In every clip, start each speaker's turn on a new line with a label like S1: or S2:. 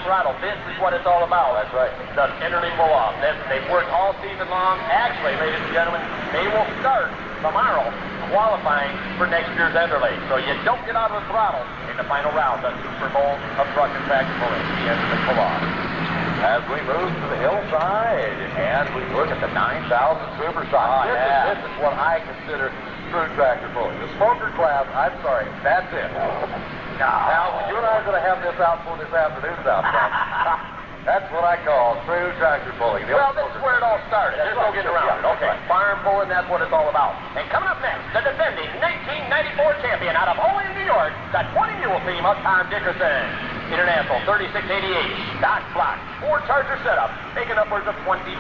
S1: throttle. This is what it's all about.
S2: That's right.
S1: The interleaf pull-off. They've worked all season long. Actually, ladies and gentlemen, they will start tomorrow qualifying for next year's Enderley. So you don't get out of the throttle in the final round, the Super Bowl of truck and tractor pulling, the Enderley pull-off.
S2: As we move to the hillside and we look at the 9,000 Superstock. This is what I consider true tractor pulling. The smoker class, I'm sorry, that's it. Now, you and I are going to have this out for this afternoon's outcome. That's what I call true tractor pulling.
S1: Well, this is where it all started. There's no getting around it. Okay, farm pulling, that's what it's all about. And coming up next, the defending 1994 champion out of Olean, New York, the 20 mule team of Tom Dickerson. International 3688, stock block, 4-charger setup, making upwards of 2,500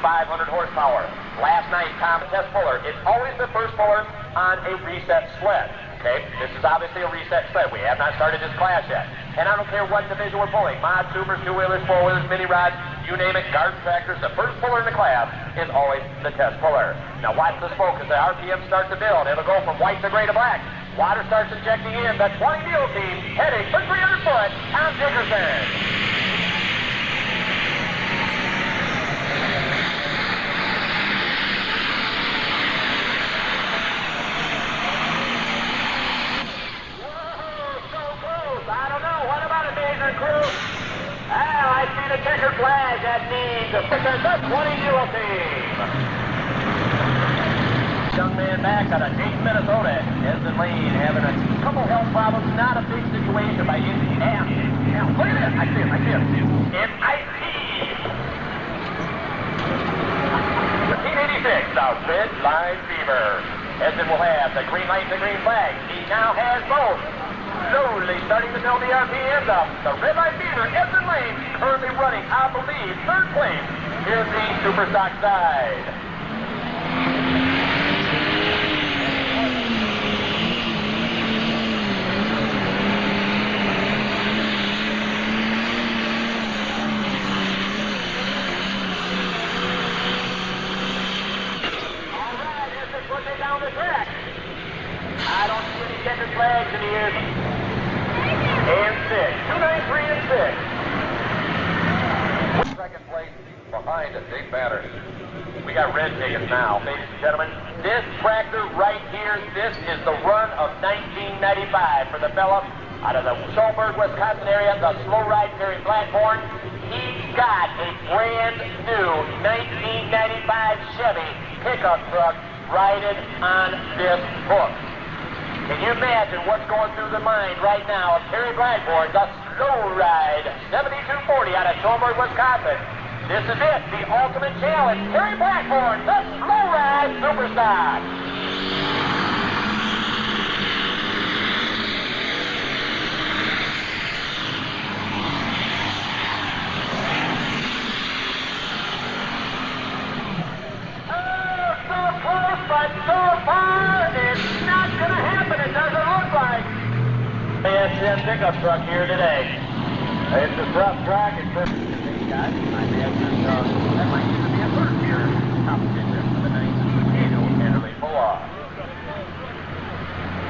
S1: horsepower. Last night, Tom test puller. It's always the first puller on a reset sled. Okay, this is obviously a reset sled. We have not started this class yet. And I don't care what division we're pulling, mod, supers, two-wheelers, four-wheelers, mini rods, you name it, garden tractors, the first puller in the class is always the test puller. Now watch the smoke as the RPM starts to build. It'll go from white to gray to black. Water starts injecting in. The 20 mule team heading for 300 foot, Tom Dickerson. I see the checker flag. That means the 20 mule team. Young man back out of Dayton, Minnesota. Esmond Lane having a couple health problems. Not a big situation by NTPA. Look at this. I see him. MIT. 1586 outfit, Live Fever. Esmond will have the green light and the green flag. He now has both. Slowly starting to build the RPMs up. The red light fever, Esmond Lane, currently running, I believe, third place. Here's the Superstock side. All right, Esmond puts it down the track. I don't see any checkered flags in here. And 6. 293 and 6.
S2: Second place behind a big banner.
S1: We got red tickets now, ladies and gentlemen. This tractor right here, this is the run of 1995 for the fella out of the Schaumburg, Wisconsin area, the slow ride carrying Blackborn. He got a brand new 1995 Chevy pickup truck riding on this hook. Can you imagine what's going through the mind right now of Terry Blackborn, the slow ride 7240 out of Schaumburg, Wisconsin? This is it, the ultimate challenge. Terry Blackborn, the slow ride Superstock. Oh, so close, but so far, it's not going to happen. It doesn't look like. ASM pickup truck here today.
S2: It's a tough track. It's
S1: guys, that might even be a third year competition for the 19th annual Enderley pull-off.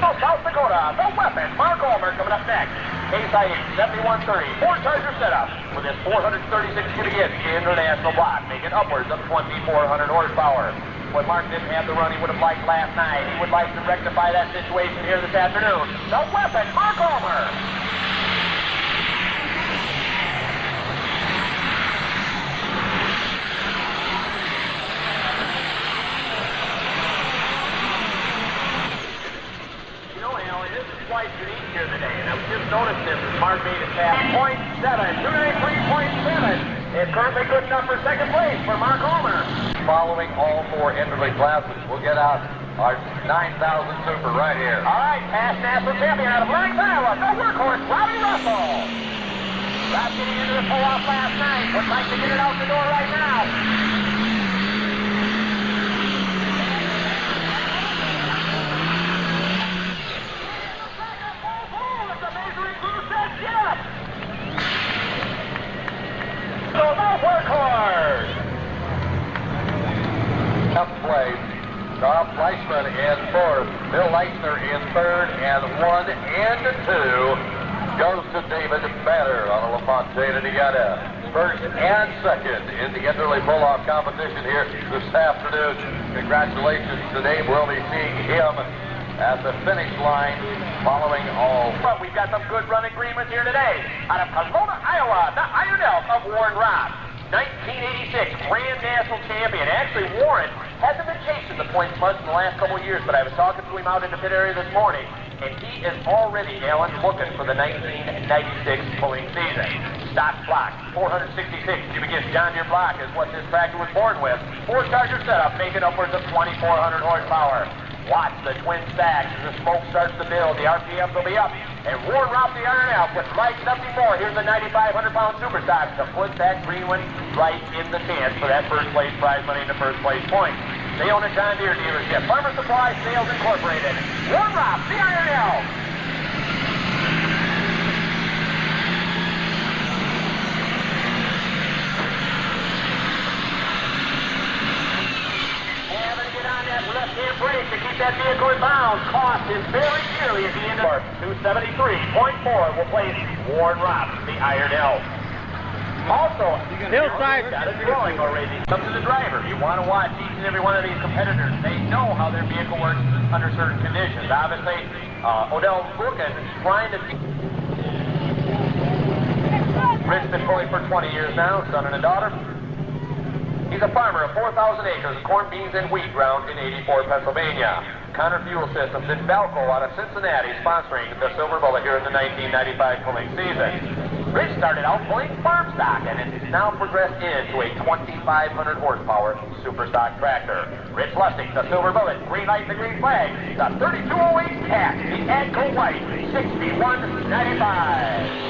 S1: So South Dakota, the weapon, Mark Ulmer coming up next. Case IH 7130, 4-charger setup with his 436 cubic inch international block, making upwards of 2,400 horsepower. What Mark didn't have the run he would have liked last night, he would like to rectify that situation here this afternoon. The weapon, Mark Ulmer. Quite unique here today, and I just noticed this as Mark made it past 0.7, 293.7. It's currently good enough for second place for Mark Ulmer.
S2: Following all 4 Enderley classes, we'll get out our 9,000 Super right here.
S1: All right, past national champion out of Lawrence, Iowa, the workhorse, Robbie Russell. Rob getting into the pull-off last night. Would like to get it out the door right now. So the workhorse.
S2: Tough place. Rob Fleischman in 4th. Bill Leitner in 3rd, and 1 and 2 goes to David Batter on a LaFontaine, and he got a first and second in the interlay pull-off competition here this afternoon. Congratulations to Dave. We'll be seeing him at the finish line following all.
S1: But we've got some good run agreements here today. Out of Pomona, Iowa, the Iron Elk of Warren Robb. 1986 Grand National Champion. Actually, Warren hasn't been chasing the points much in the last couple of years, but I was talking to him out in the pit area this morning, and he is already, Alan, looking for the 1996 pulling season. Stock block, 466 cubic inch John Deere block is what this tractor was born with. 4-charger setup, making upwards of 2,400 horsepower. Watch the twin stacks as the smoke starts to build. The RPMs will be up. And Warren Robb the Iron Elk would like nothing more here in the 9,500-pound Superstock to put that green one right in the chance for that first place prize money and the first place point. They own a John Deere dealership. Farmer Supply Sales Incorporated. Warren Robb the Iron Elk. Left-hand brake to keep that vehicle in bounds. Cost is very dearly at the end of 273.4 will place Warren Robb, the Iron Elk. Also,
S3: hillside
S1: got a drawing already. Come to the driver. You want to watch each and every one of these competitors. They know how their vehicle works under certain conditions. Obviously, Odell's looking, trying to. Rick's been pulling for 20 years now, son and a daughter. He's a farmer of 4,000 acres of corn, beans, and wheat ground in 84, Pennsylvania. Connor Fuel Systems in Belco out of Cincinnati sponsoring the Silver Bullet here in the 1995 pulling season. Rich started out pulling farm stock and has now progressed into a 2,500 horsepower Superstock tractor. Rich Lustig, the Silver Bullet, green light and the green flag, the 3208 Cat, the AGCO White, 6195.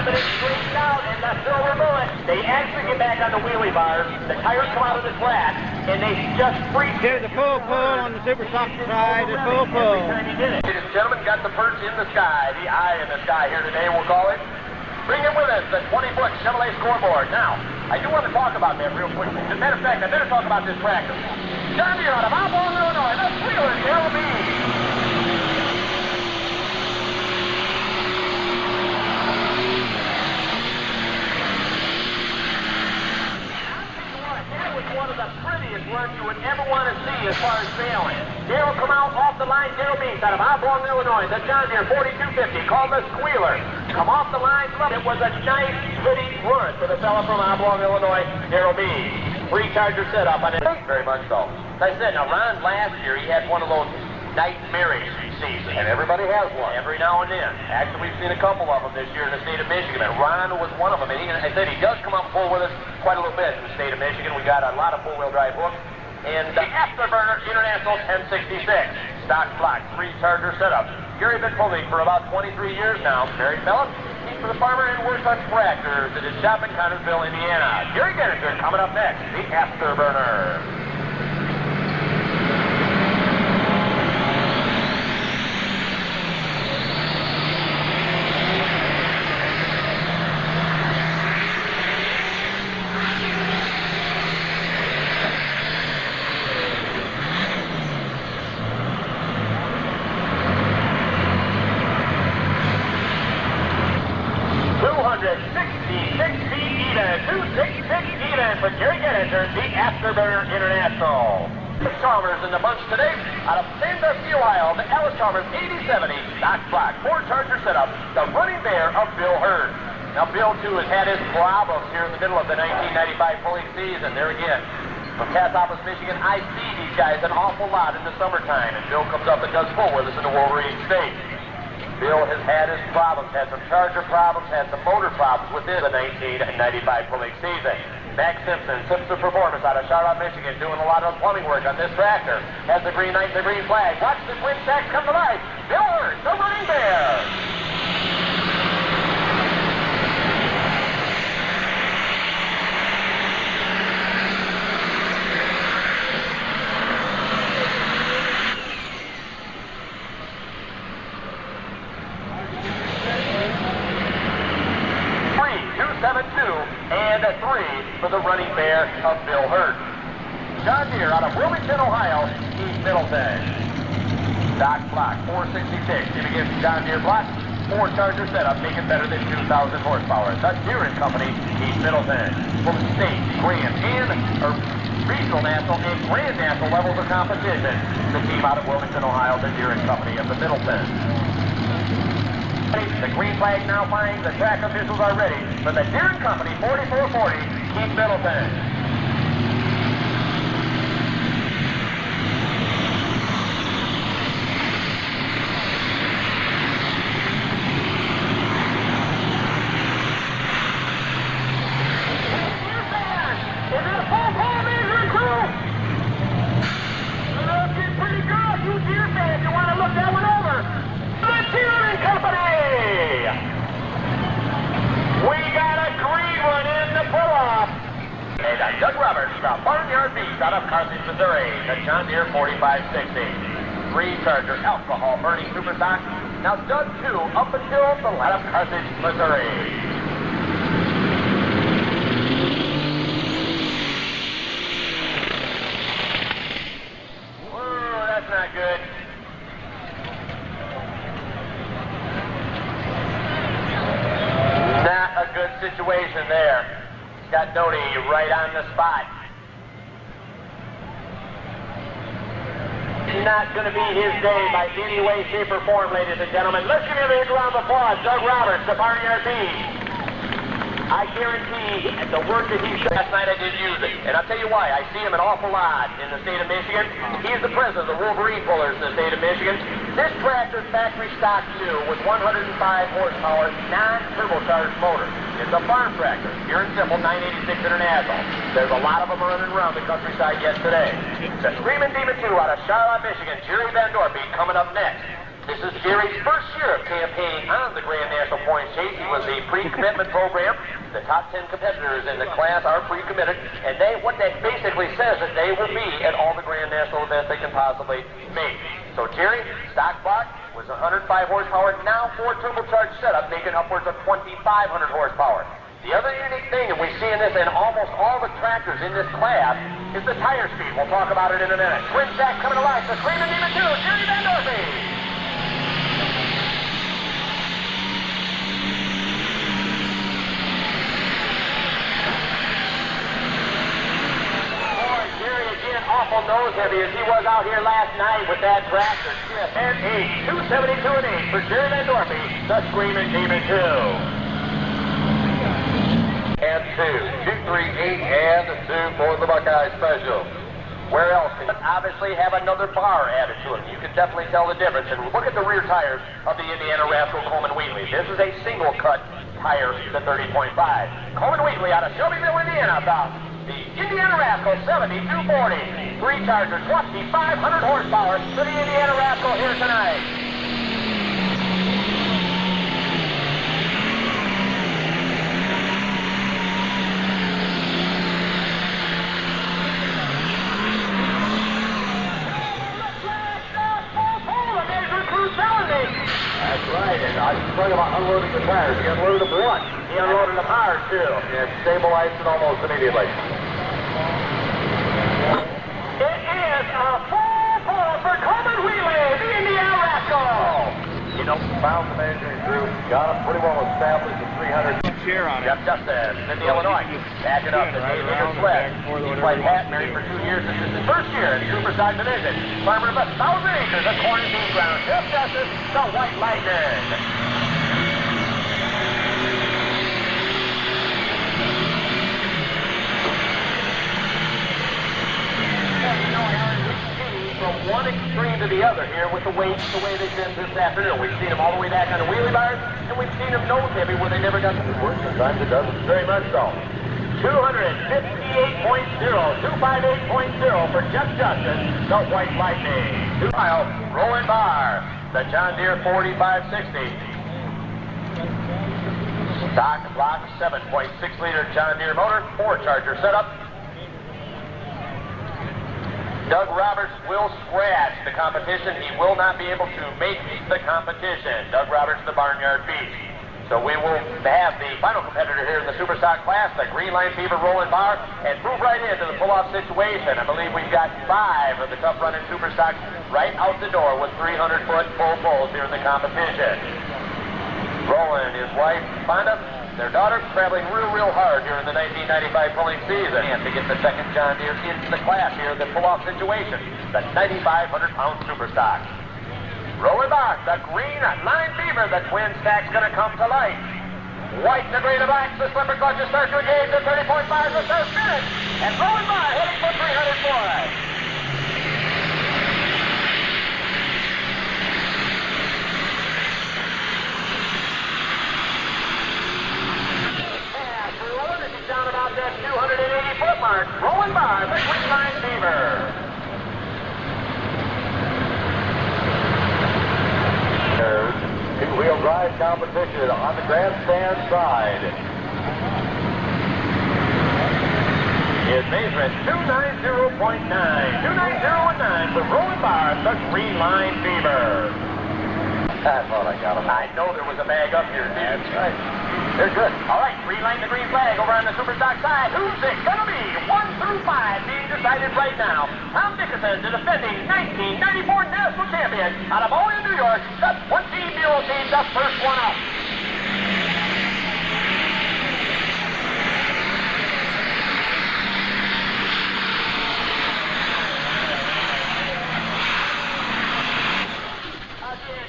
S1: But it's straightened out, and the Silver Bullet, they actually get back on the wheelie bars, the tires come out of the flat, and they just freeze.
S3: Here's a full pull on the Superstock side, a full pull.
S1: Ladies and gentlemen, got the perch in the sky, the eye in the sky here today, we'll call it. Bring it with us, the 20-foot Chevrolet scoreboard. Now, I do want to talk about that real quickly. As a matter of fact, I better talk about this tractor. John Deere out of Afterburner, Illinois, the Wheeler LB. One of the prettiest runs you would ever want to see as far as sailing. Darrell come out off the line, Darrell Beans out of Afterburner, Illinois, the John Deere 4250 called the Squealer. Come off the line, it was a nice, pretty run for the fella from Afterburner, Illinois, Darrell Beans. 3-charger setup on it.
S2: Very much so.
S1: Like I said, now Ron last year, he had one of those nightmarish seasons.
S2: And everybody has one.
S1: Every now and then. Actually, we've seen a couple of them this year in the state of Michigan. And Ron was one of them. And I said he does come up full with us quite a little bit in the state of Michigan. We got a lot of four-wheel drive hooks. And the Afterburner International 1066. Stock block, 3-charger setup. Gary been pulling for about 23 years now. Married fella. He's for the farmer and works on tractors at his shop in Connersville, Indiana. Gary Genninger coming up next. The Afterburner. 266 even for Gary Genninger, the Afterburner International. Chalmers in the bunch today out of Sandusky, Ohio, the Alice Chalmers 8070 stock block 4-charger setup, the running bear of Bill Hurd. Now Bill too has had his problems here in the middle of the 1995 pulling season. There again, from Cassopolis, Michigan, I see these guys an awful lot in the summertime, and Bill comes up and does full with us in the Wolverine State. Bill has had his problems, had some charger problems, had some motor problems within the 1995 pulling season. Max Simpson, Simpson Performance out of Charlotte, Michigan, doing a lot of plumbing work on this tractor. Has the green light and the green flag. Watch the twin stacks come to life. Bill Hurd, the running bear. 7, 2, and 3 for the running bear of Bill Hurt. John Deere out of Wilmington, Ohio, East Middleton. Stock block 466. He begins John Deere block. 4 Charger setup, make it better than 2,000 horsepower. The Deere & Company, East Middleton. From state, grand, and regional, national, and grand national levels of competition. The team out of Wilmington, Ohio, the Deere & Company of the Middleton. The green flag now flying. The track officials are ready for the Deere & Company 4440, East Middleton. Doug Roberts, the Barnyard Beast out of Carthage, Missouri, the John Deere 4560. 3 Charger alcohol burning Superstock. Now Doug 2 up until the out of Carthage, Missouri. Whoa, that's not good. Not a good situation there. Got Doty right on the spot. Not going to be his day by any way, shape, or form, ladies and gentlemen. Let's give him a big round of applause. Doug Roberts, the Barnyard Beast. I guarantee the work that he showed last night, I did use it. And I'll tell you why. I see him an awful lot in the state of Michigan. He's the president of the Wolverine Pullers in the state of Michigan. This tractor's factory stock new with 105 horsepower, non-turbocharged motor. It's a farm tractor, pure and simple, 986 International. There's a lot of them running around the countryside yet today. The Screaming Demon 2 out of Charlotte, Michigan, Jerry Van Dorpy coming up next. This is Jerry's first year of campaigning on the Grand National Points Chase. He was the pre-commitment program. The top 10 competitors in the class are pre-committed, and what that basically says is they will be at all the Grand National events they can possibly make. So Jerry, stock block was 105 horsepower, now 4 turbocharged setup, making upwards of 2,500 horsepower. The other unique thing that we see in this and almost all the tractors in this class is the tire speed. We'll talk about it in a minute. Twin stack coming to life. The Screaming Demon 2, Jerry Van Dorpy. Awful nose heavy as he was out here last night with that tractor. And 8, 272 and 8 for Jerry Van Dorpy, the Screaming Demon 2.
S2: And 2, 2, 3, 8, and 2 for the Buckeye Special.
S1: Where else? Obviously have another bar added to it. You can definitely tell the difference. And look at the rear tires of the Indiana Rascal Coleman Wheatley. This is a single cut tire, the 30.5. Coleman Wheatley out of Shelbyville, Indiana, about the Indiana Rascal 7240. 3 Charger, 2,500 horsepower for the Indiana Rascal here tonight.
S2: That's right, and I was talking about unloading the tires. He unloaded them once.
S1: He unloaded the power, too.
S2: And stabilized it almost immediately.
S1: It is a full pull for Coleman Wheatley, the Indiana Rascal.
S2: You know, found the measuring group, got him pretty well established at 300.
S3: Share on it.
S1: Jeff Justice, Cindy, Illinois. Back it up to Dave Hicker's sled. He's played hat married for 2 years. This is his first year in the Superstock division. Farmer of 1,000 acres of corn and bean ground. Jeff Justice, the White Lightning. From one extreme to the other here with the weights the way they've been this afternoon. We've seen them all the way back on the wheelie bars, and we've seen them nose heavy where they never got to work.
S2: Sometimes it doesn't.
S1: Very much so. 258.0, 258.0 for Jeff Justice, the White Lightning. 2-mile rolling bar, the John Deere 4560. Stock block 7.6-liter John Deere motor, 4 Charger setup. Doug Roberts will scratch the competition. He will not be able to make the competition. Doug Roberts, the Barnyard Beast. So we will have the final competitor here in the Superstock class, the Green Line Fever rolling bar, and move right into the pull-off situation. I believe we've got 5 of the tough-running Superstocks right out the door with 300-foot full pulls here in the competition. Roland, his wife, Fonda, their daughter, traveling real hard here in the 1995 pulling season. And to get the second John Deere into the class here in the pull-off situation, the 9,500-pound Superstock. Rolling bar, the Green Line Fever, the twin stack's going to come to life. White in the green of black, the slipper clutches start to engage at 30.5, the start finish. And rolling bar, heading for 300 boys. Down about that 280-foot mark. Rolling by the Green Line Fever.
S2: Two-wheel drive competition on the grandstand side.
S1: His measurement 290.9. 290.9 for rolling by the Green Line Fever.
S2: I thought I got him.
S1: I know there was a bag up here, too.
S2: That's right. They're good.
S1: All right, green line the green flag over on the Superstock side. Who's it going to be? 1 through 5 being decided right now. Tom Dickerson, the defending 1994 national champion out of Olean, New York. The 20 mule team, the first one up.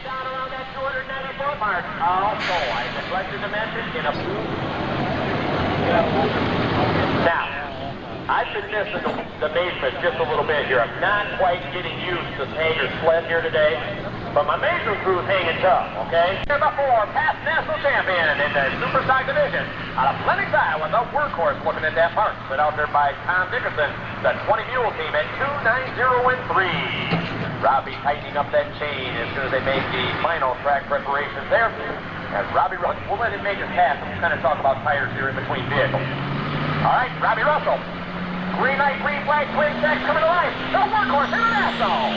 S1: Down around that 294 mark. Also, I neglected to mention in a Now, I've been missing the measurement just a little bit here. I'm not quite getting used to Hager's sled here today, but my measuring crew's hanging tough, okay? Number 4, past national champion in the Superstock division out of Lenox, Iowa, the workhorse looking at that mark. Put out there by Tom Dickerson, the 20 mule team at 290.3. Robbie tightening up that chain as soon as they make the final track preparations there. As Robbie runs, we'll let him make his pass and we'll kind of talk about tires here in between vehicles. All right, Robbie Russell. Green light, green flag, twin stack coming to life. The workhorse international.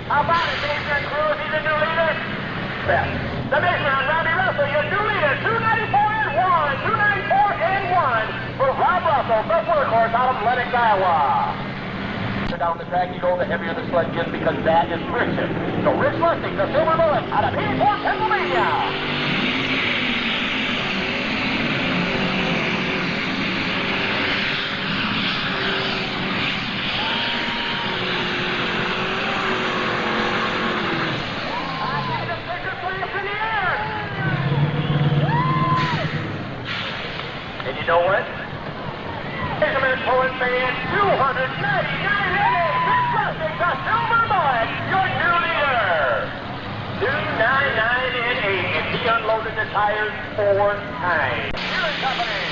S1: How about it, Deere Cruz? He's a new leader. The measure on Robbie Russell, your new leader, 294 and 1. 294 and 1 for Rob Russell, the workhorse out of Lenox, Iowa. Down the track you go, the heavier the sled gets because that is friction. So Rich Lustig, the silver bullet, out of Hayport, Pennsylvania. You know what? Measurement pulling fan 299 innings. Rich Lustig, the silver bullet, your new leader. 299 and 8, and he unloaded the tires 4 times. Deere & Company.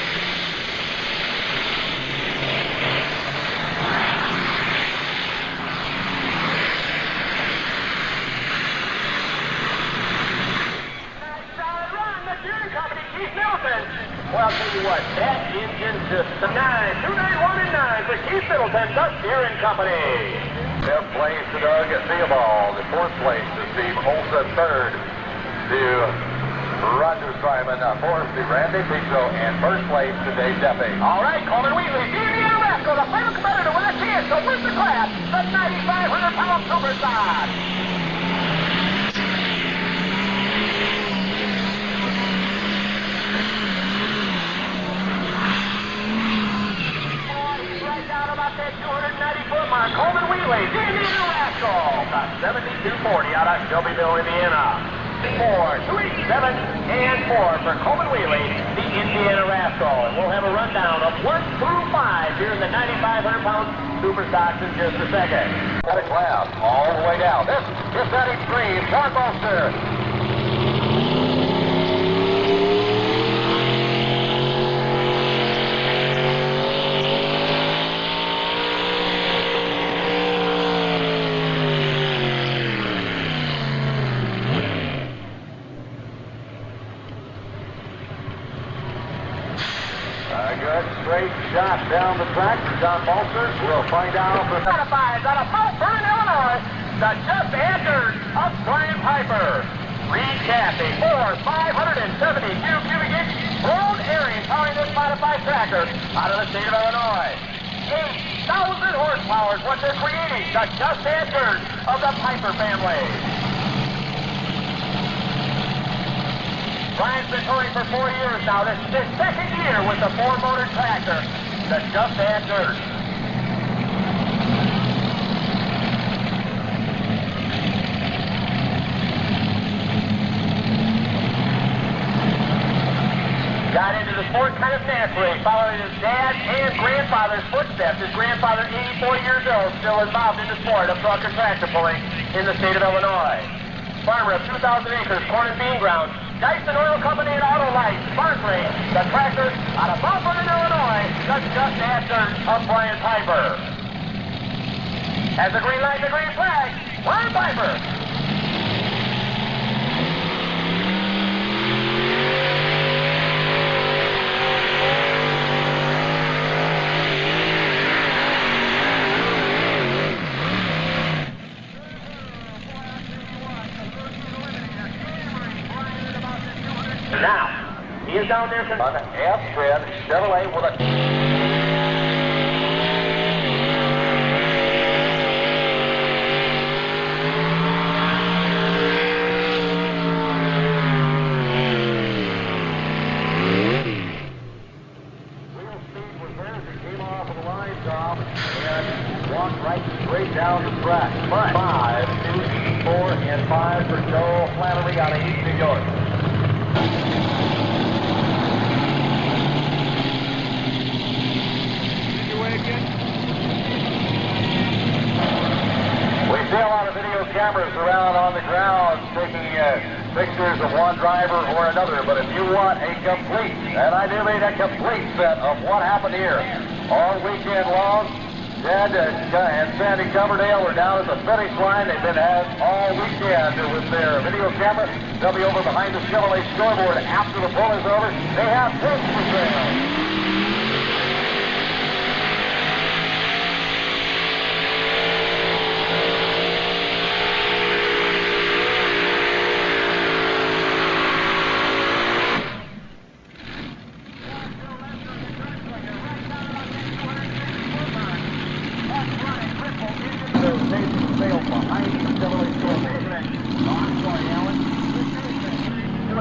S1: Nice solid run, the Deere & Company, Keith Middleton. Well, I'll tell you what, that engine system, 291 and 9 for Keith Middleton, the Deere & Company.
S2: 5th place to Doug Theobald. 4th place to Steve Olson. 3rd to Roger Simon. 4th to Randy Pico. And 1st place to Dave Deppy.
S1: All right, Coleman Wheatley, Indiana Rascal, the final competitor with a chance to win the class, the 9,500-pound Superstock. About that 290-foot mark. Coleman Wheatley, the Indiana Rascal. Got 7240 out of Shelbyville, Indiana. 4, 287, and 4 for Coleman Wheatley, the Indiana Rascal. And we'll have a rundown of 1 through 5 here in the 9,500-pound Superstocks in just a second.
S2: Got a class all the way down. This is that extreme four-poster. A good straight shot down the track for John Bolster. We'll find out.
S1: Modifies out of Mount Vernon, Illinois. The just entered of Brian Piper. Recap a Ford 572 cubic inch road area powering this modified tractor out of the state of Illinois. 8,000 horsepower is what they're creating. The just entered of the Piper family. Brian's been touring for 4 years now. This is his second year with the four-motor tractor, the Just Entered. Got into the sport kind of naturally, following his dad and grandfather's footsteps. His grandfather, 84 years old, still involved in the sport of truck and tractor pulling in the state of Illinois. Farmer of 2,000 acres, corn and bean grounds. Dyson Oil Company and Auto Light, sponsoring the tractor out of Mount Vernon, Illinois, the Just Answer of Brian Piper. Has the green light, the green flag, Brian Piper. Now, he is down there on
S2: F-tread Chevrolet with a... Wheel speed was there as he came off of the line job and walked right straight down the track. 5, 2, 4, and 5 for Joe Flannery out of East New York. We see a lot of video cameras around on the ground taking pictures of one driver or another, but if you want a complete, and I do mean a complete set of what happened here all weekend long, Ted and Sandy Coverdale are down at the finish line. They've been at all weekend with their video camera. They'll be over behind the Chevrolet scoreboard after the pull is over. They have tips for sale.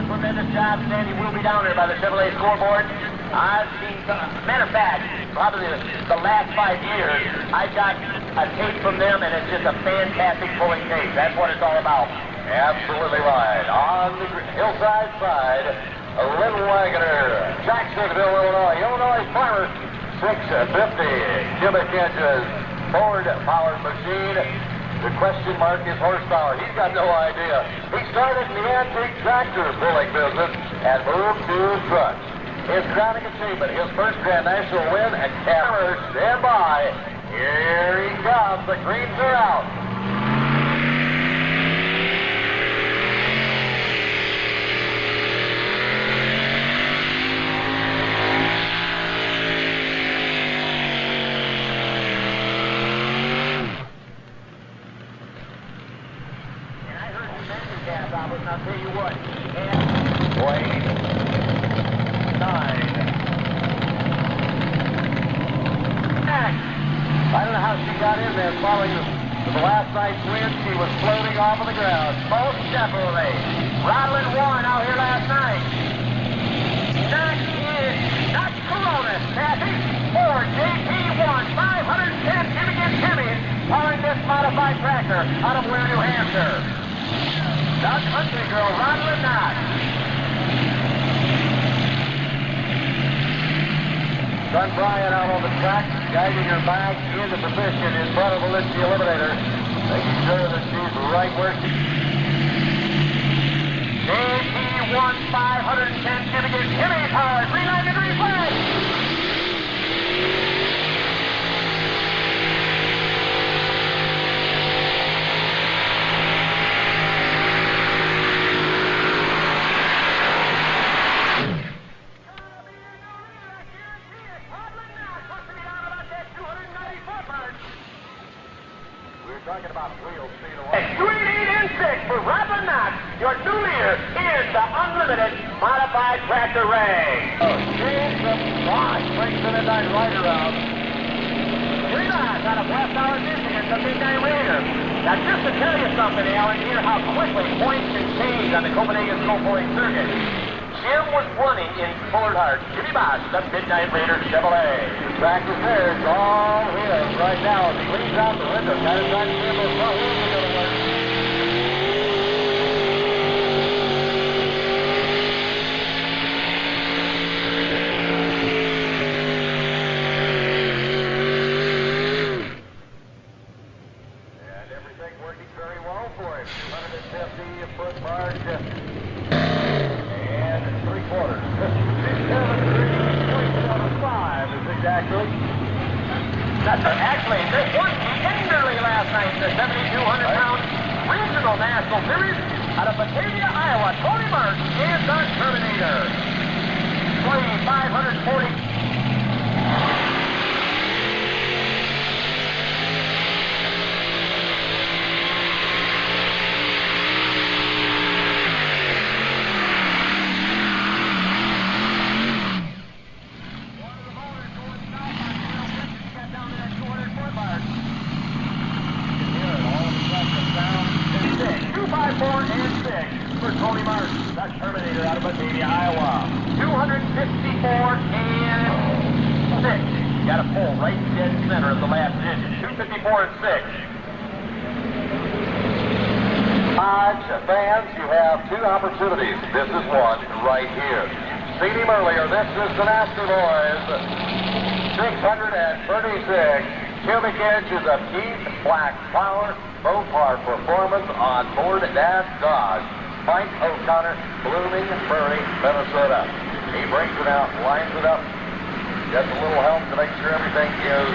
S1: Tremendous job, Sandy will be down there by the Chevrolet scoreboard. I've seen some, matter of fact, probably the last 5 years, I've got a tape from them, and it's just a fantastic pulling tape. That's what it's all about.
S2: Absolutely right. On the hillside side, a little wagoner, Jacksonville, Illinois farmer, 650 cubic inches Ford-powered machine. The question mark is horsepower. He's got no idea. He started in the antique tractor pulling business and moved to trucks. His crowning achievement, his first Grand National win, and cameras stand by. Here he comes. The greens are out.
S1: I'll tell you what.
S2: Wayne, 9. I don't know how she got in there following the last night's win. She was floating off of the ground.
S1: Both Chevrolet. Rodland won out here last night. Not Corona. Kathy. Ford JP1 510 cubic inch Hemi powering this modified tractor out of Ware, New Hampshire. The country girl, Rodland Knott.
S2: Son Brian out on the track, guiding her back into position in front of the Lindsay Eliminator, making sure that she's right where she...
S1: JP1 510 cubic inch Hemi power, 390-degree flag.
S2: you're talking about wheel speed alone.
S1: Sweet 8 and 6 for Robin Knox, your new leader in the Unlimited Modified Tractor Race.
S2: James Bosch brings the midnight right around.
S1: Three miles out of West Hour, Michigan, the Midnight Raider. Now, just to tell you something, Alan, here, how quickly points can change on the Copenhagen Snowboarding Circuit. Jim was running in Fuller Heart. Jimmy Bosch, the Midnight Raider Chevrolet.
S2: The track is there. It's all his right now. As he leans out the window, got his back to him. Front wheels are going to work. And everything working very well for him. 250-foot march. And 3/4. 57.75 is exactly.
S1: That's actually, they won tenderly last night, the 7,200-pound regional national series out of Batavia, Iowa. Tony Martin and the Terminator. 540. For Tony Martin, the Terminator out of Batavia, Iowa. 254 and 6. Got a pull right dead center of the last engine. 254 and 6.
S2: Dodge fans, you have two opportunities. This is one right here. Seen him earlier. This is the Nasty Boys. 636 cubic inches of deep black power. Mopar performance on board that Dodge. Mike O'Connor, Blooming Prairie, Minnesota. He brings it out, lines it up, gets a little help to make sure everything is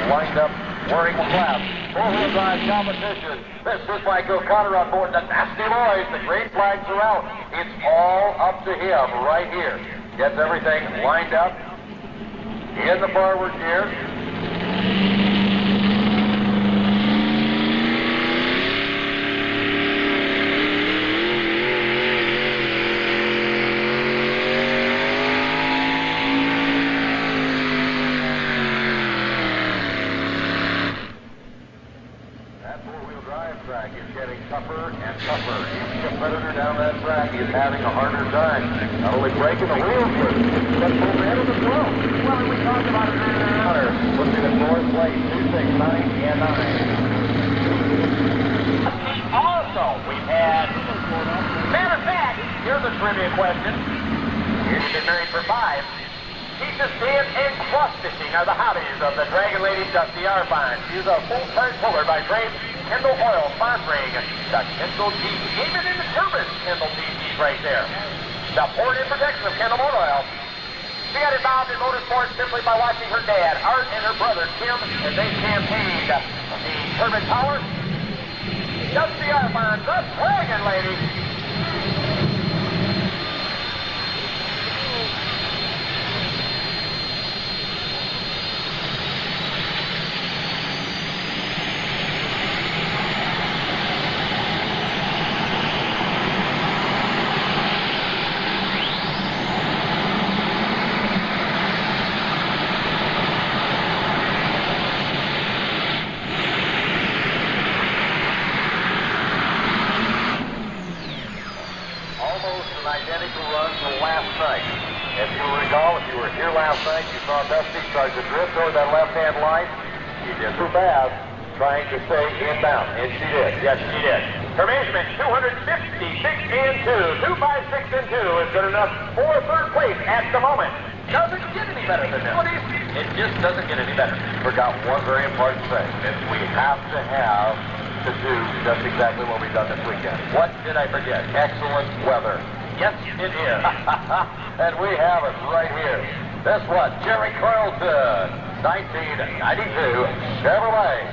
S2: lined up, wearing flaps. Four-wheel drive competition. This is Mike O'Connor on board the Nasty Boys. The green flags are out. It's all up to him right here. Gets everything lined up in the forward gear. Tougher and tougher. Each competitor down that track is having a harder time. Not only breaking the wheels, but momentum as well.
S1: Well, we talked about it
S2: earlier. Looking at fourth place, 2, 6, 9, and 9.
S1: Also, we've had, matter of fact, here's a trivia question. Here's been married for 5. Teaches stand and cross fishing are the hobbies of the Dragon Lady Dusty Arfine. She's a full-time puller by trade. Kendall Oil sponsoring the Kendall Jeep. Even in the turbine, Kendall Jeep right there. The port and protection of Kendall Motor Oil. She got involved in motorsports simply by watching her dad, Art, and her brother, Tim, as they campaigned the turbine power. Dusty Arfine, the Dragon Lady.
S2: Identical run to last night. If you recall, if you were here last night, you saw Dusty start to drift toward that left-hand line. She did too fast, trying to stay inbound, and she did.
S1: Yes, she did. Her measurement, 256 and 2. 256 and 2 is good enough for third place at the moment. Doesn't get any better than this. It just doesn't get any better.
S2: Forgot one very important thing, is we have to do just exactly what we've done this weekend. What did I forget? Excellent weather.
S1: Yes, it is.
S2: And we have it right here. This one, Jerry Carlton, 1992 Chevrolet.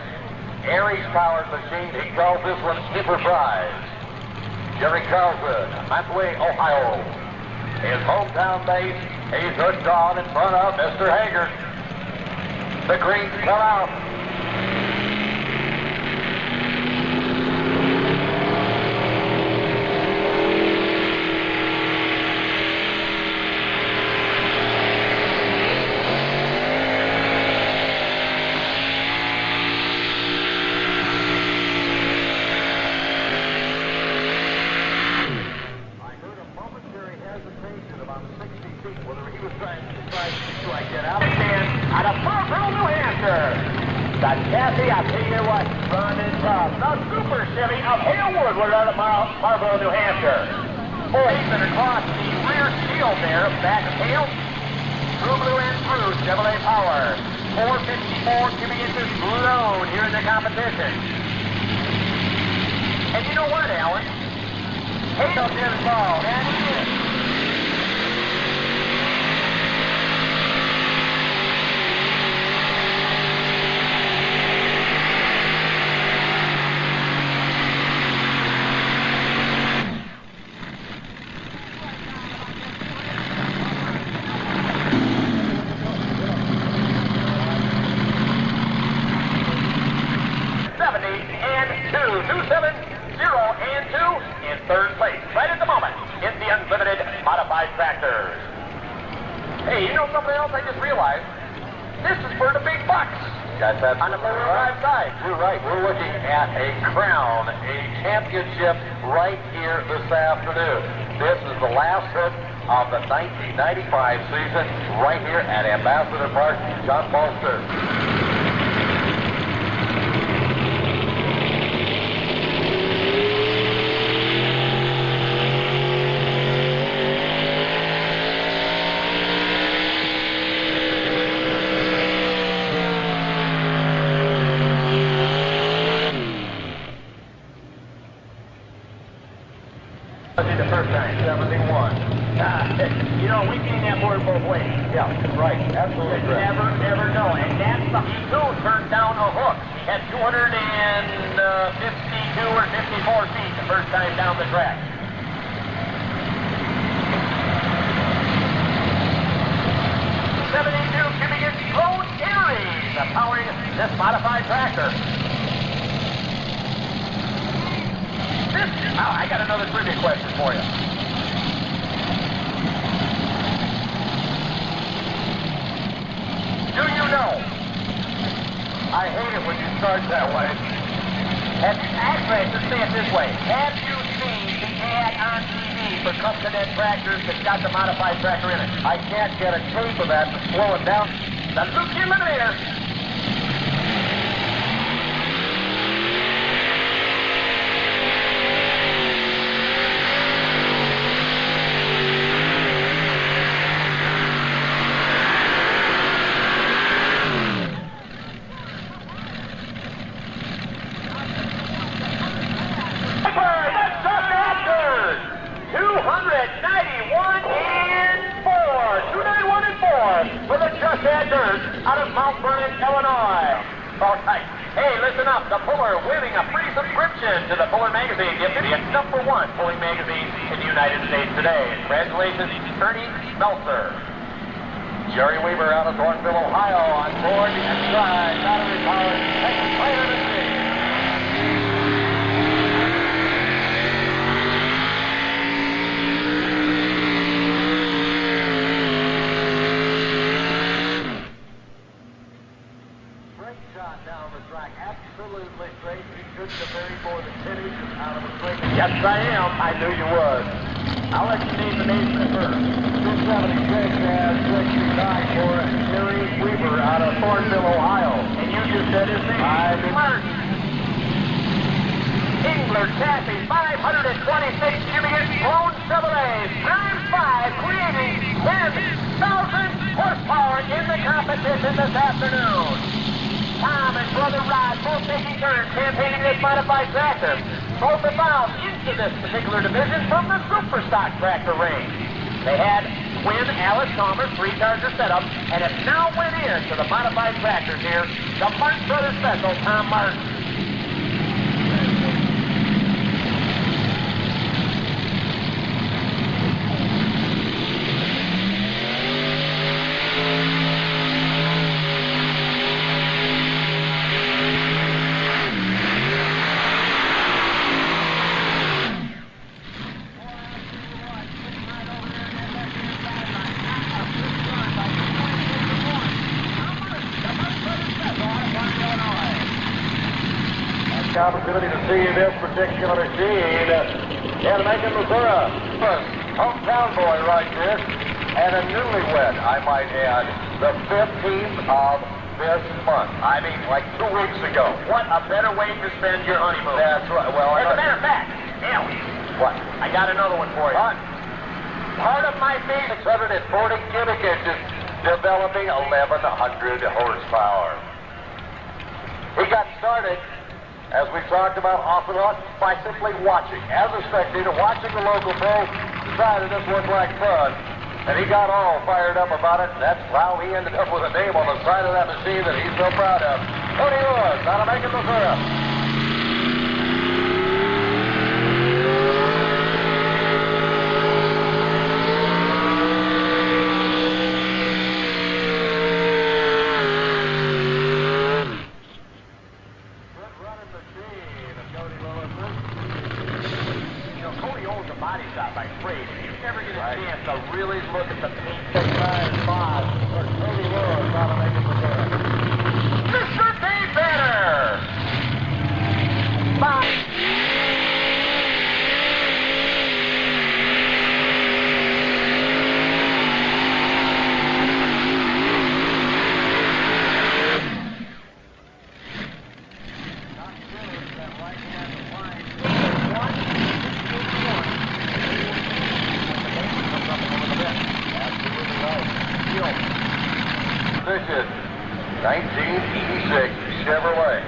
S2: Aries-powered machine. He calls this one Enterprise. Jerry Carlton, Hathaway, Ohio. His hometown base, he's hooked on in front of Mr. Hager. The greens come out.
S1: out of Farmville, New Hampshire. The Chassis, I tell you what, running tough. The Super Chevy of Hale Woodward out of Farmville, New Hampshire. Pavement across the rear shield there, back of Hale. True blue and through Chevrolet Power. 454 cubic inches blown here in the competition. And you know what, Alan? Hale's involved, and he is. Hey, you know something else I just realized? This is for the big bucks.
S2: That's
S1: on the four-wheel drive side.
S2: You're right. We're looking at a crown, a championship right here this afternoon. This is the last trip of the 1995 season right here at Ambassador Park. John Bolster.
S1: The first time, 71. You know, we can't have more both ways.
S2: Yeah, right. Absolutely
S1: You
S2: correct.
S1: never know. And that's the he turned down a hook. He had 252 or 54 feet the first time down the track. .72 cubic inch Road Aries powering this modified tractor. I got another trivia question for you. Do you know? I hate it when you start that way. Actually, let's say it this way. Have you seen the ad on TV for custom net tractors that's got the modified tractor in it?
S2: I can't get a tape of that to slow it down.
S1: The Luke Eliminator. Out of Mount Vernon, Illinois. All right. Hey, listen up. The Puller winning a free subscription to the Puller magazine. It's #1 pulling magazine in the United States today. Congratulations, Ernie Meltzer.
S2: Jerry Weaver out of Thornville, Ohio on board the inside battery powered second player machine. Down the track, absolutely straight. He couldn't have buried more than 10 inches out of the straight.
S1: Yes, I am. I knew you would. I'll let you name the names first.
S2: 276 and 69 for Jerry Weaver out of Thornville, Ohio.
S1: And you just said his name. Martin. Engler chassis, 526 cubic inch blown Chevrolet, times 5, creating 10,000 horsepower in the competition this afternoon. Tom and brother Rod both taking turns campaigning this modified tractor. Both are bound into this particular division from the Superstock tractor range. They had twin Alice Chalmers 3-charger setup, and it now went into the modified tractors here. The Martin Brothers Special, Tom Martin.
S2: Opportunity to see this particular machine in Macon, Missouri. Hometown boy right there, and a newlywed, I might add. the 15th of this month. I mean, like 2 weeks ago.
S1: What a better way to spend your honeymoon.
S2: That's right. Well,
S1: as a matter of fact, Neil,
S2: what?
S1: I got another one for you. Part of my big
S2: 640 cubic inches, developing 1,100 horsepower. He got started, as we talked about off and on, by simply watching. As a spectator, watching the local pro, decided this looked like fun, and he got all fired up about it. That's how he ended up with a name on the side of that machine that he's so proud of. Tony Lewis, out of Macon, Missouri.
S1: body shop by trade. If you ever get a chance to really look at the paint textile boss or Tony Lewis out of Macon, Missouri. Mr. T. Banner! Bye!
S2: Position, 1986 Chevrolet.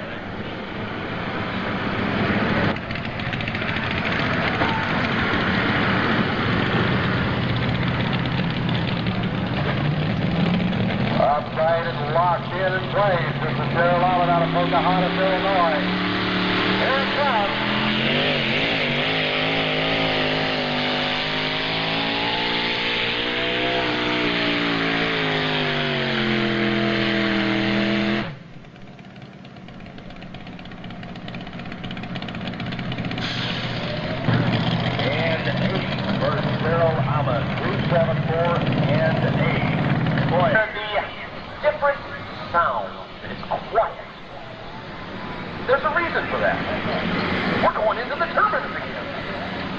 S2: Upright and locked in place. This is Darrell Allen out of Pocahontas, Illinois. Here it comes.
S1: There's a reason for that. We're going into the turbines again.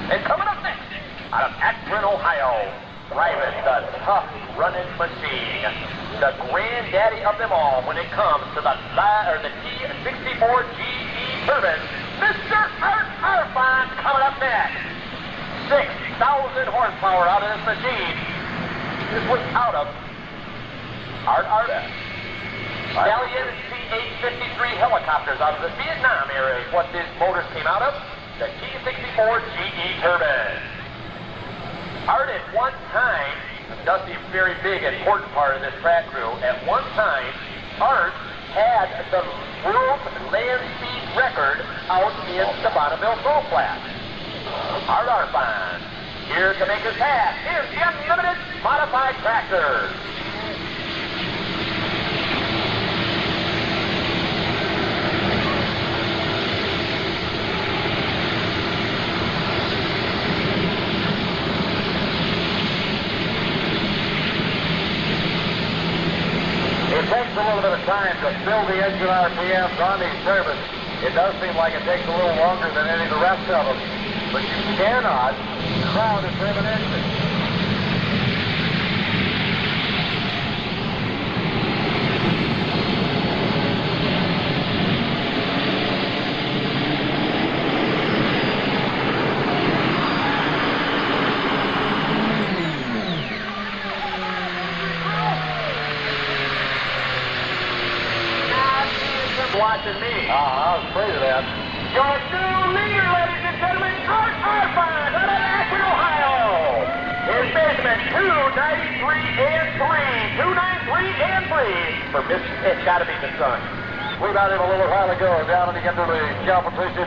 S1: And coming up next, out of Akron, Ohio, driving the tough running machine, the granddaddy of them all when it comes to the T64 GE turbines, Mr. Art Arfon coming up next. 6,000 horsepower out of this machine. This was out of Art Arfon. Stallion CH-53 helicopters out of the Vietnam era is what these motors came out of. The T64 GE turbine. Art at one time, Dusty's very big, important part of this track crew, at one time, Art had the world land speed record out in the Bonneville Pro Class. Art Arfon, here to make his pass, is the Unlimited Modified Tractor.
S2: It takes a little bit of time to fill the engine RPMs on these turbines. It does seem like it takes a little longer than any of the rest of them. But you cannot crowd a turbine engine.
S1: Watching me.
S2: I was afraid of that.
S1: Your new leader, ladies and gentlemen, Art Arfon out of Akron, Ohio. In basement 293 and 3. 293 and 3. For Miss, it's got to be the sun.
S2: We got him a little while ago down at the end of the competition.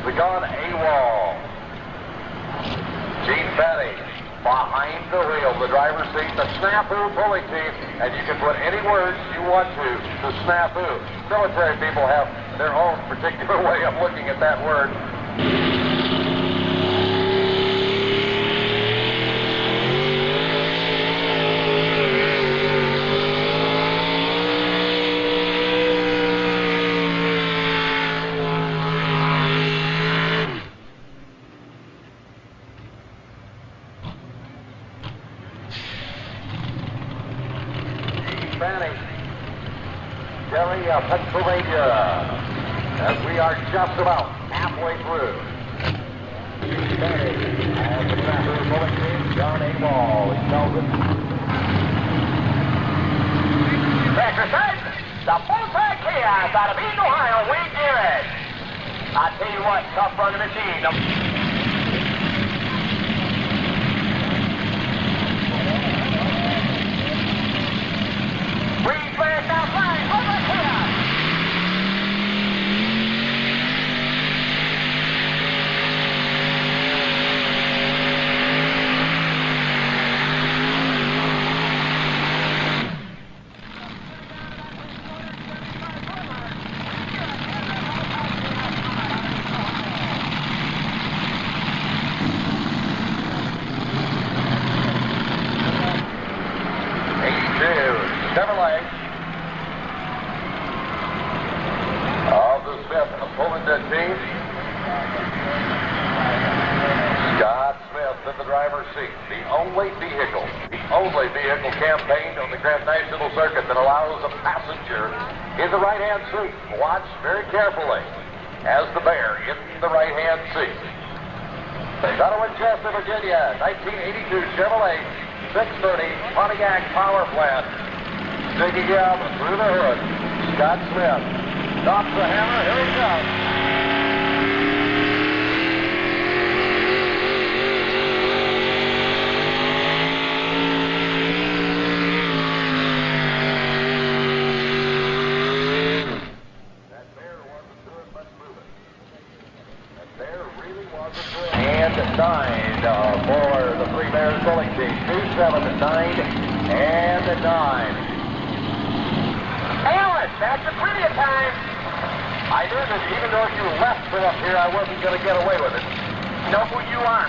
S2: We gone AWOL. Gene Petty behind the wheel, the driver's seat, the snafu pulling team, and you can put any words you want to snafu. Military people have their own particular way of looking at that word. Delhi, Pennsylvania, as we are just about halfway through. As the tractor pulling in, John A. Wall, he tells it.
S1: Tractor side, the full-side chaos out of Eden, Ohio, Wade Deere. I tell you what, tough running machine. Green flag now flying over chaos.
S2: Chevrolet of the Smith pulling the team. Scott Smith in the driver's seat. The only vehicle campaigned on the Grand National Circuit that allows a passenger in the right-hand seat. Watch very carefully as the bear in the right-hand seat. Out of Winchester, Virginia, 1982 Chevrolet 630 Pontiac power plant. Digging out through the hood, Scott Smith drops the hammer. Here he comes. That bear wasn't doing much moving. That bear really wasn't doing. And 9 for the three bears pulling team. 2, 7, 9, and 9.
S1: Alan, that's a pretty time.
S2: I knew that even though you left from up here, I wasn't going to get away with it.
S1: Know who you are.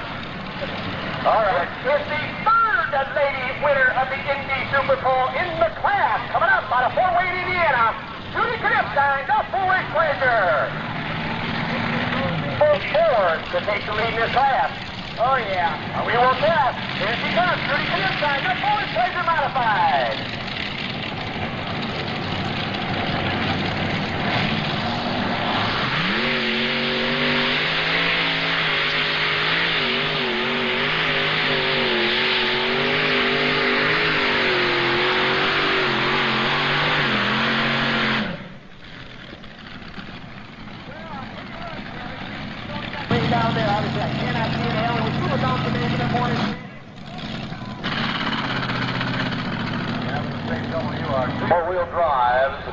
S2: All right.
S1: It's the third lady winner of the Indy Super Bowl in the class. Coming up out of Fort Wayne, Indiana, Judy Knipstein, the Forest Pleasure. Full Ford to take the lead in this class. Oh, yeah. We won't pass. Here she comes, Judy Knipstein, the Forest Pleasure Modified. Down there, obviously, I cannot see it. Alan, was super down today in the morning.
S2: Four-wheel drives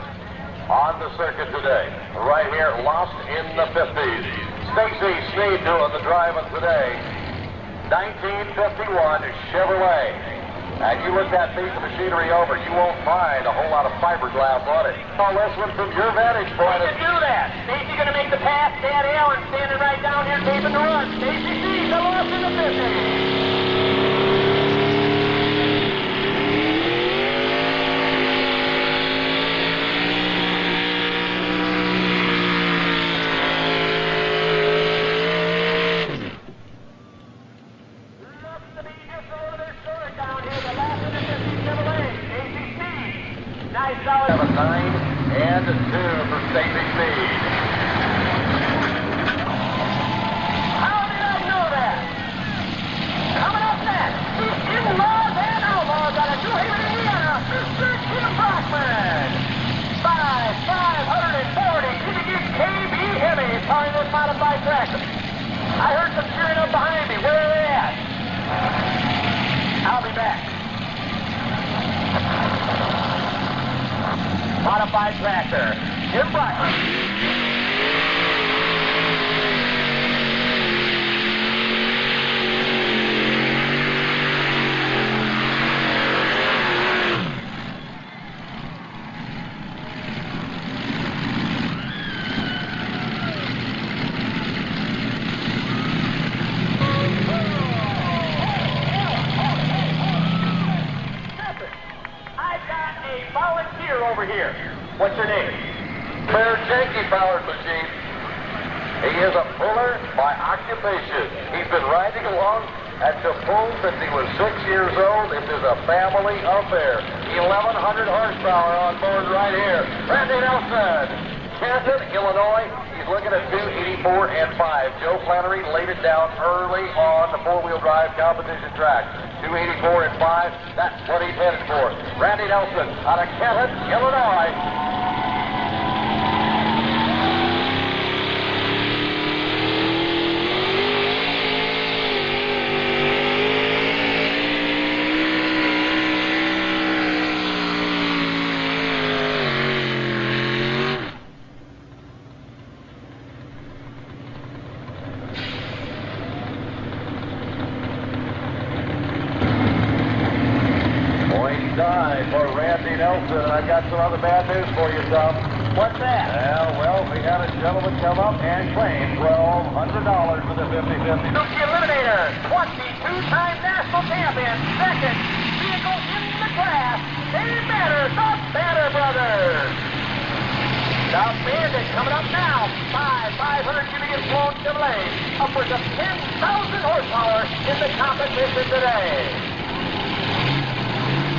S2: on the circuit today. Right here, lost in the 50s. Stacy Sneed doing the driving today. 1951 Chevrolet. And you look that piece of machinery over, you won't find a whole lot of fiberglass on it. Call this one from your vantage point.
S1: We can do that. Stacy going to make the pass. Dad Allen standing right down here taping the run. Stacy sees the loss in the 50. Nice solid.
S2: 7, 9, and 2 for Stacy Sneed.
S1: How did I know that? Coming up next, he's in-laws and outlaws out of New Haven, Indiana, Mr. Tim Brockman. 540 cubic inch KB Heavy powering this modified tractor. I heard some cheering up behind me. Where are they at? I'll be back. Modified tractor, Tim Brockman. Over here. What's your name?
S2: Bear Janky powered machine. He is a puller by occupation. He's been riding along at the pool since he was 6 years old. This is a family affair. 1,100 horsepower on board right here. Randy Nelson, Canton, Illinois. He's looking at 284 and 5. Joe Flannery laid it down early on the four-wheel drive competition track. 284 and 5. That's what he's headed for. Randy Nelson out of Canton, Illinois. For Randy Nelson, and I've got some other bad news for you, Tom.
S1: What's that?
S2: Well, we had a gentleman come up and claim $1,200 for the 50-50.
S1: Suzuki Eliminator, 22-time national champion, second vehicle in the class. Dave Banner, the Banner Brothers. The Bandit coming up now. 500 cubic inch long Chevrolet, upwards of 10,000 horsepower in the competition today.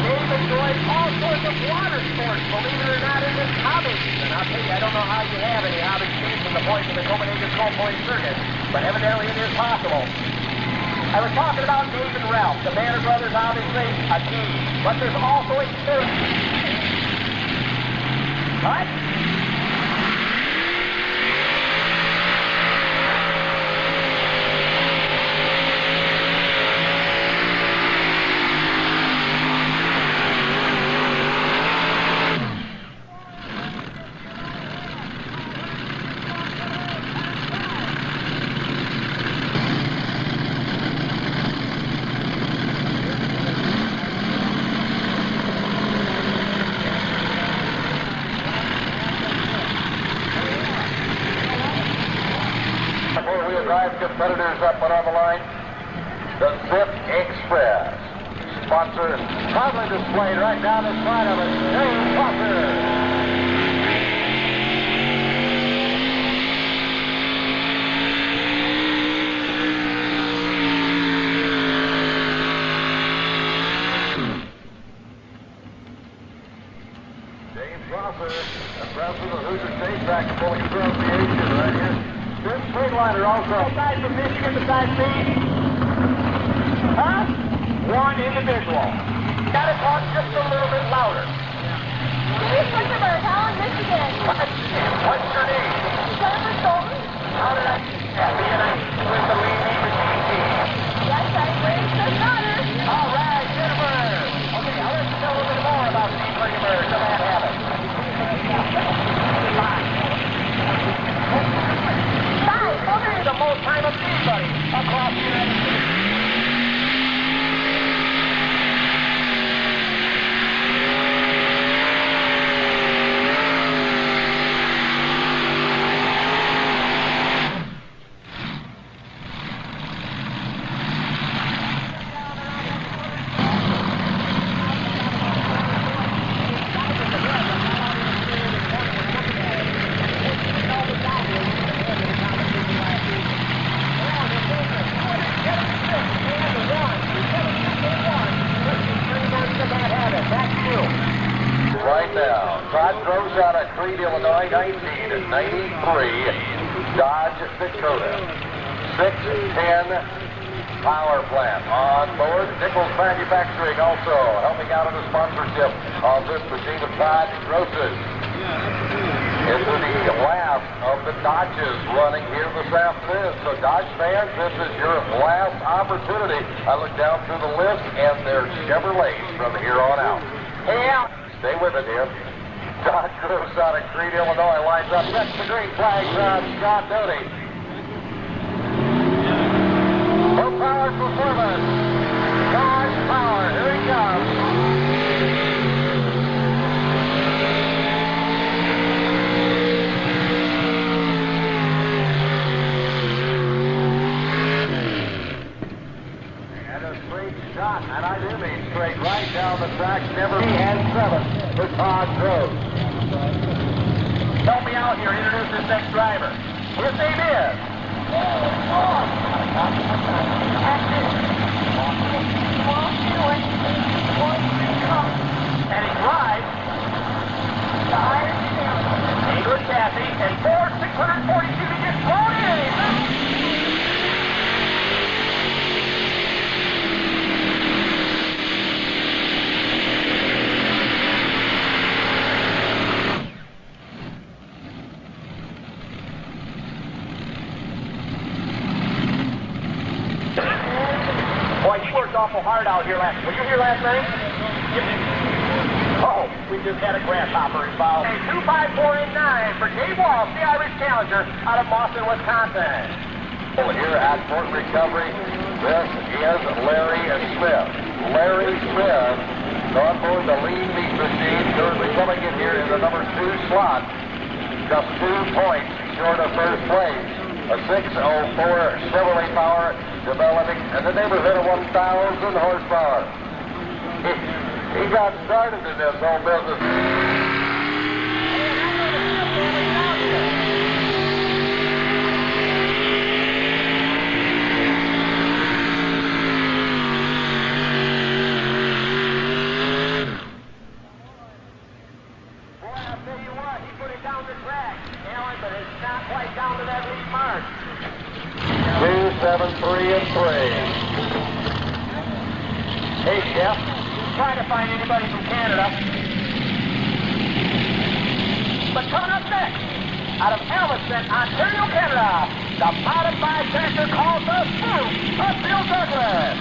S1: Dave enjoys all sorts of water sports, believe it or not, in this hobby. And I'll tell you, I don't know how you have any hobby teams from the point of the Copenhagen Snow Point Circuit, but evidently it is possible. I was talking about Dave and Ralph, the Banner Brothers, obviously, a team, but there's also experience. What?
S2: Competitors up and on the line. The Zip Express. Sponsor proudly displayed right down the side of it. James Foster. James Foster, the president of the Hoosier State Track and Bowling Association right here. This Freightliner also.
S1: Besides the Michigan, besides me? Huh? One individual. Gotta talk just a little bit louder.
S4: Here's Winterberg, Holland, Michigan.
S1: What's your name?
S4: Jennifer Stolten.
S1: How did I be and I with the lead machine team?
S4: Yes, I raised the daughter.
S1: All right, Jennifer. Okay, I'll let you know a little bit more about Steve Winterberg, the Mad Habit. The most time of anybody across the United States.
S2: Illinois, 1993 Dodge Dakota 610 power plant on board. Nichols Manufacturing also helping out in the sponsorship of this machine of Todd Grosses. It's the last of the Dodges running here this afternoon. So Dodge fans, this is your last opportunity. I look down through the list and they're Chevrolets from here on out.
S1: Yeah.
S2: Stay with it here. Todd Gross out of Crete, Illinois, lines up. That's the green flag from Scott Doty. Low power performance. Dodge power. Here he comes. And a straight shot, and I do mean straight, right down the track. Never and 7 for Todd Gross.
S1: Help me out here, introduce this next driver. His name is... And he drives English chassis and 4 640 cubic inch thrown in. Boy, he worked awful hard out here last. Were you here last night? Oh, we just had a grasshopper involved. 254-9 for Dave Walsh, the Irish Challenger, out of Boston, Wisconsin.
S2: Here at Fort Recovery, this is Larry Smith. Larry Smith, on board the lean meat machine, currently coming in here in the number 2 slot. Just 2 points short of first place. A 604 Chevrolet power developing in the neighborhood of 1,000 horsepower. He got started in this whole business.
S1: Boy, I'll tell you what, he put it down the track, Alan, but it's not quite down to that lead mark.
S2: 2, 7, 3, and 3.
S1: Hey, Jeff. Trying to find anybody from Canada. But coming up next, out of Elliston, Ontario, Canada, the modified tractor called the Spook of Bill Douglas.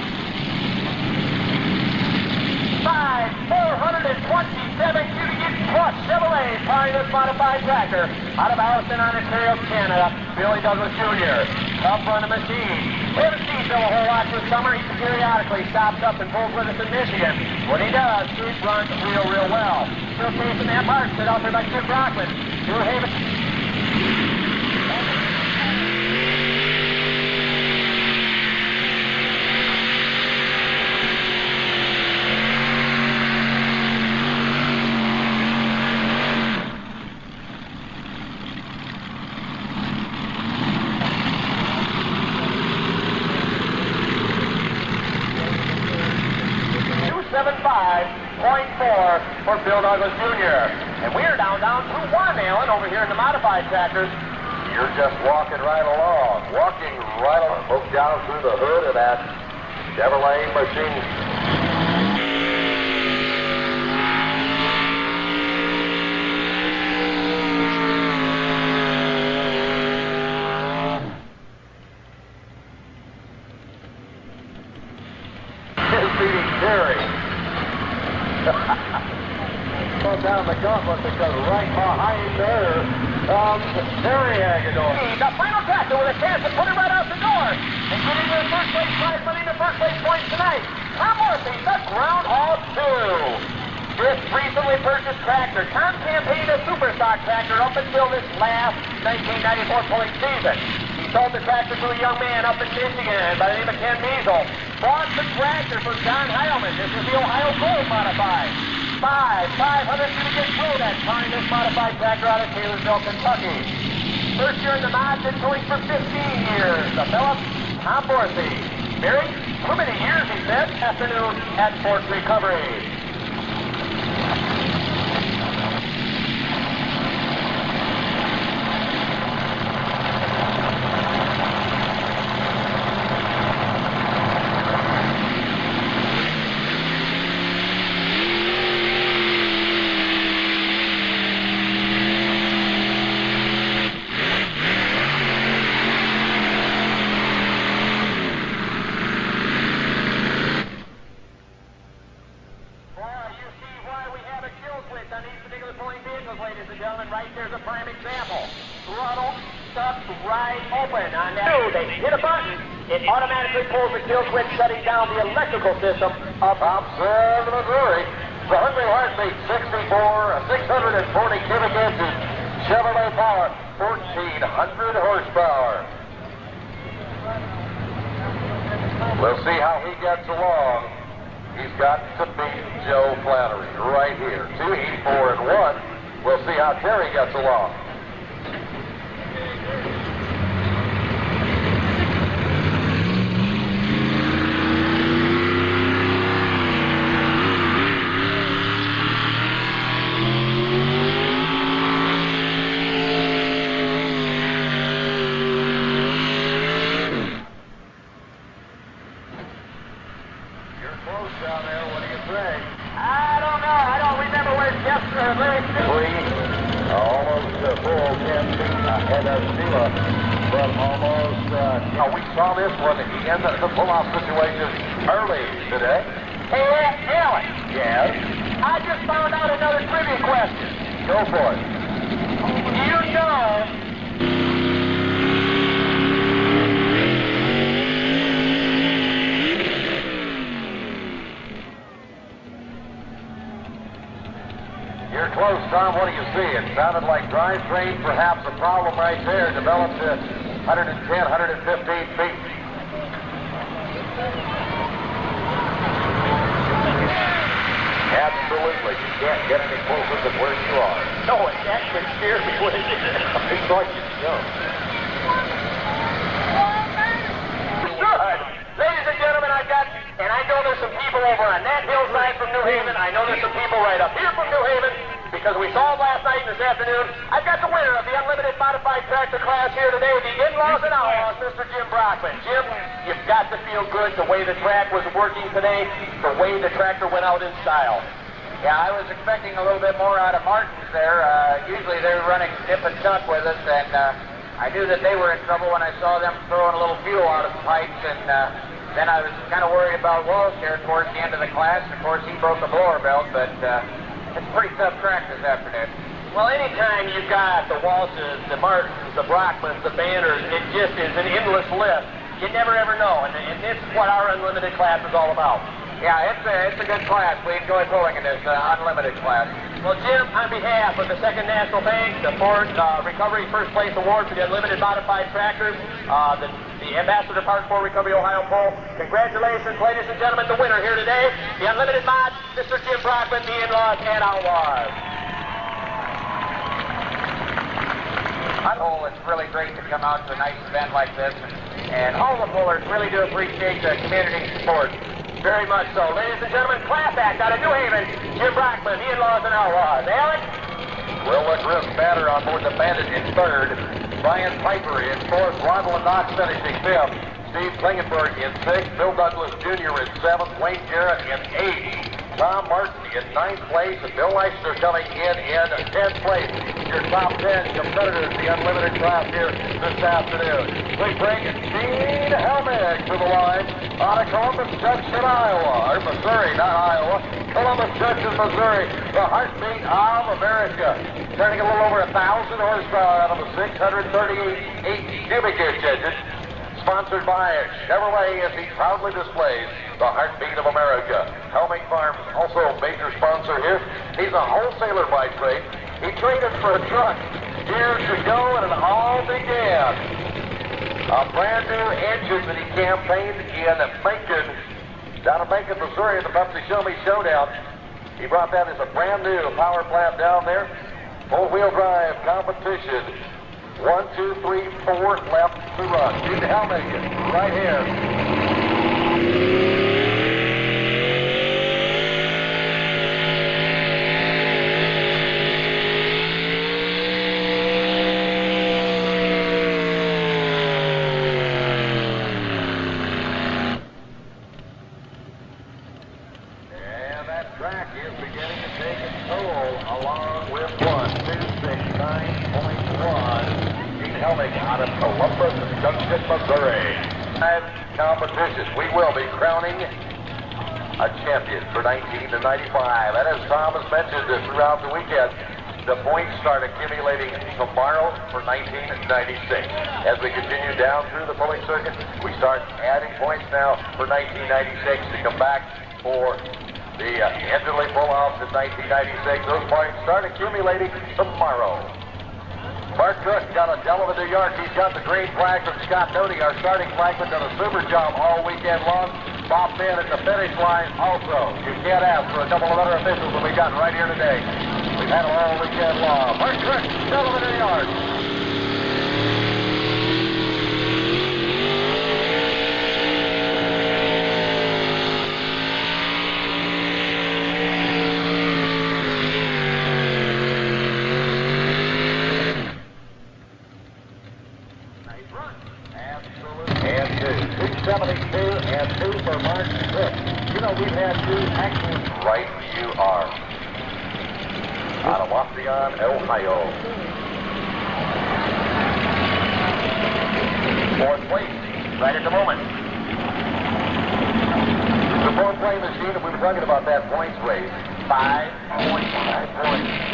S1: 427 cubic inch plus Chevrolet powering this modified tractor out of Elliston, Ontario, Canada, Billy Douglas Jr. Up on the machine. We haven't seen Bill a whole lot this summer. He periodically stops up and pulls with us in Michigan. When he does, it runs real well. Still chasing that mark set out there by Chip Rockman. New Haven. 275.4 for Bill Douglas Jr. And we're down to 1, Alan, over here in the modified tractors.
S2: You're just walking right along. Look down through the hood of that Chevrolet machine. Beating Terry. Go down the gauntlet because right behind there, Terry Agador.
S1: The final tractor with a chance to put it right out the door and get into the first place prize money, the first place points tonight. Tom Morrissey, the Groundhog 2. This recently purchased tractor, Tom campaigned a Superstock tractor up until this last 1994 pulling season. He sold the tractor to a young man up in Michigan by the name of Ken Measle. Bought the tractor from John Heilman. This is the Ohio Gold modified. 500 cubic inch flow that's powering this modified tractor out of Taylorsville, Kentucky. First year in the mod, been towing for 15 years. The Phillips, Tom Morrissey. Married? How many years, he said? Afternoon at Fort Recovery. Ladies and gentlemen, right there's a prime example. Throttle stuck right open on that. They hit a button, it automatically pulls the kill switch, shutting down the electrical system of
S2: Thompson, Missouri. The Hungry Heartbeat 640 cubic inches. Chevrolet power, 1,400 horsepower. We'll see how he gets along. He's got to beat Joe Flannery right here. 284 and 1. We'll see how Terry gets along. And Sheila from almost, we saw this one in the pull-off situation early today.
S1: Hey, Alex,
S2: Yes?
S1: I just found out another trivia question.
S2: Go for it.
S1: You know...
S2: You're close, Tom. What do you see? It sounded like drivetrain, perhaps a problem right there, developed at 110, 115 feet. Absolutely. You can't get any closer than where you are.
S1: No, it actually scared me when it did.
S2: He thought you'd jump.
S1: Good. Ladies and gentlemen, I know there's some people over on that hillside from New Haven. I know there's some people right up here from New Haven because we saw them last night and this afternoon. I've got the winner of the Unlimited Modified Tractor class here today, the In-Laws and Outlaws, Mr. Jim Brockman. Jim, you've got to feel good the way the track was working today, the way the tractor went out in style.
S3: Yeah, I was expecting a little bit more out of Martin's there. Usually they were running dip and tuck with us, and I knew that they were in trouble when I saw them throwing a little fuel out of the pipes, and then I was kind of worried about Walsh here towards the end of the class. Of course, he broke the blower belt, but it's a pretty tough track this afternoon.
S1: Well, anytime you've got the Walshes, the Martins, the Brockmans, the Banners, it just is an endless list. You never ever know, and this is what our Unlimited class is all about.
S3: Yeah, it's a good class. We enjoy pulling in this unlimited class.
S1: Well, Jim, on behalf of the Second National Bank, the Ford Recovery First Place Award for the Unlimited Modified Tractors, the Ambassador Park Ford Recovery Ohio Poll, congratulations, ladies and gentlemen, the winner here today, the Unlimited Mod, Mr. Jim Brockman, the In-Laws and Outlaws.
S3: It's really great to come out to a nice event like this, and all the pullers really do appreciate the community support.
S1: Very much so. Ladies and gentlemen, class act out of New Haven, Jim Brockman, the In-Laws and Outlaws. Alex?
S2: Will Chris Banner on board the Bandit in third. Brian Piper in fourth. Ronald Knox finishing fifth. Steve Klingenberg in sixth. Bill Douglas Jr. in seventh. Wayne Jarrett in eighth. Tom Martin in ninth place. And Bill Leicester coming in 10th place. Your top 10 competitors, the Unlimited class here this afternoon. We bring Gene Helmig to the line out of Columbus Junction, Iowa. Or Missouri, not Iowa. Columbus Junction, Missouri. The heartbeat of America. Turning a little over 1,000 horsepower out of a 638 cubic inch engine. Sponsored by Chevrolet as he proudly displays the heartbeat of America. Helmig Farms, also a major sponsor here. He's a wholesaler by trade. He traded for a truck years ago, and it all began. A brand new engine that he campaigned in Macon, down in Macon, Missouri, at the Pepsi Show Me Showdown. He brought that as a brand new power plant down there. Full-wheel drive competition. 1, 2, 3, 4 left to run. Gene Helmig right here. And that track is beginning to take its toll, along with 1269.1. Helmig out of Columbus Junction, Missouri. 5 competitions. We will be crowning a champion for 19 to 95. And as Tom has mentioned throughout the weekend, the points start accumulating tomorrow for 1996. As we continue down through the pulling circuit, we start adding points now for 1996 to come back for the Enderley pull-offs in 1996. Those points start accumulating tomorrow. Mark Cook got a hell of a New York. He's got the green flag from Scott Doty. Our starting flagman done a super job all weekend long. Bob Finn at the finish line also. You can't ask for a couple of other officials that we got right here today. We've had them all weekend long. Mark Cook, hell of a New York. And 272 and 2 for Mark Cook. You know, we've had 2 accidents. Right you are. Out of Lafayette, Ohio.
S1: fourth place right at the moment.
S2: The fourth-play machine, we were talking about that points race.
S1: 5 points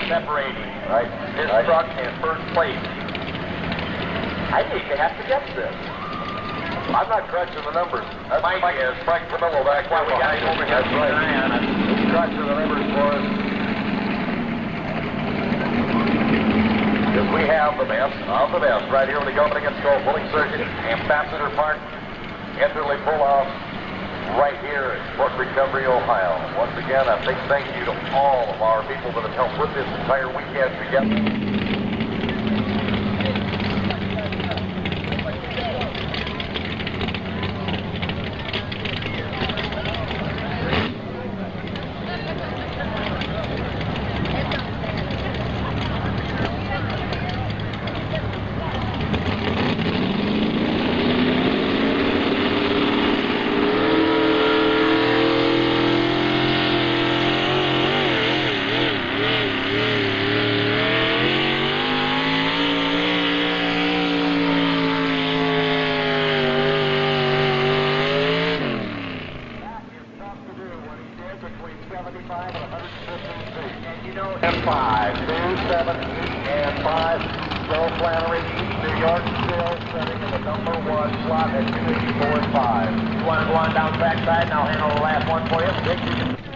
S1: separating
S2: Right.
S1: this truck in first place. I think they have to guess this.
S2: I'm not crunching the numbers. That's
S1: Mike is.
S2: Mike Camillo back
S1: That's why we got him over here.
S2: That's right.
S1: Keep an eye on it.
S2: He's crunching the numbers for us. Because we have the best of the best right here when they go up against Gold Pulling Surgeon, Ambassador Park, Enterly Pull-Off, right here in Port Recovery, Ohio. Once again, a big thank you to all of our people that have helped put this entire weekend together.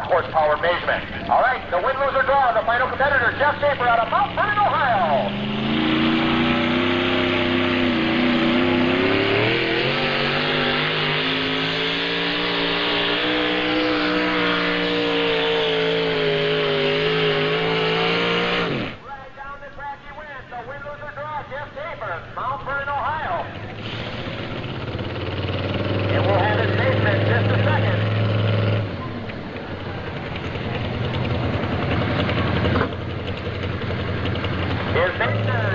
S1: Horsepower measurement. All right, the win, lose, or draw, the final competitor, Jeff Schaefer out of Mount Vernon, Ohio. Right down the track he went. The win, lose, or draw, Jeff Schaefer, Mount Vernon, Ohio. And we'll have his measurement in just a second. His measurement